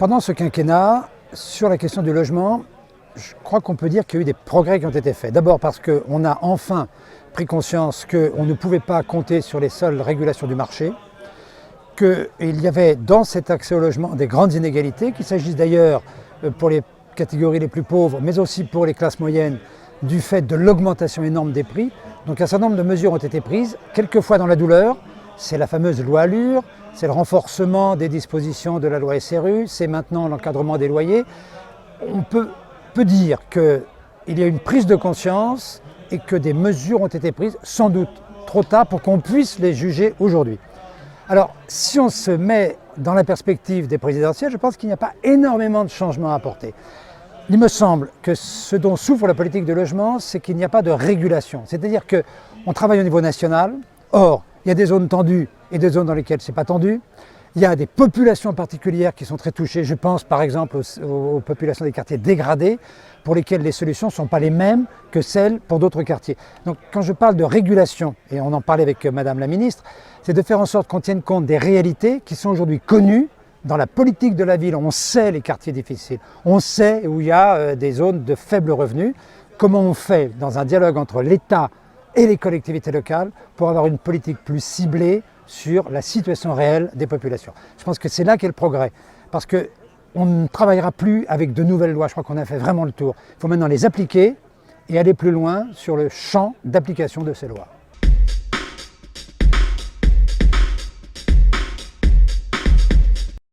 Pendant ce quinquennat, sur la question du logement, je crois qu'on peut dire qu'il y a eu des progrès qui ont été faits. D'abord parce qu'on a enfin pris conscience qu'on ne pouvait pas compter sur les seules régulations du marché, qu'il y avait dans cet accès au logement des grandes inégalités, qu'il s'agisse d'ailleurs pour les catégories les plus pauvres, mais aussi pour les classes moyennes, du fait de l'augmentation énorme des prix. Donc un certain nombre de mesures ont été prises, quelquefois dans la douleur. C'est la fameuse loi Allure, c'est le renforcement des dispositions de la loi SRU, c'est maintenant l'encadrement des loyers. On peut dire qu'il y a une prise de conscience et que des mesures ont été prises, sans doute trop tard pour qu'on puisse les juger aujourd'hui. Alors, si on se met dans la perspective des présidentielles, je pense qu'il n'y a pas énormément de changements à apporter. Il me semble que ce dont souffre la politique de logement, c'est qu'il n'y a pas de régulation. C'est-à-dire qu'on travaille au niveau national, or, il y a des zones tendues et des zones dans lesquelles ce n'est pas tendu. Il y a des populations particulières qui sont très touchées. Je pense par exemple aux populations des quartiers dégradés pour lesquelles les solutions ne sont pas les mêmes que celles pour d'autres quartiers. Donc quand je parle de régulation, et on en parlait avec Madame la Ministre, c'est de faire en sorte qu'on tienne compte des réalités qui sont aujourd'hui connues. Dans la politique de la ville, on sait les quartiers difficiles, on sait où il y a des zones de faible revenu. Comment on fait dans un dialogue entre l'État et les collectivités locales pour avoir une politique plus ciblée sur la situation réelle des populations. Je pense que c'est là qu'est le progrès, parce qu'on ne travaillera plus avec de nouvelles lois, je crois qu'on a fait vraiment le tour. Il faut maintenant les appliquer et aller plus loin sur le champ d'application de ces lois.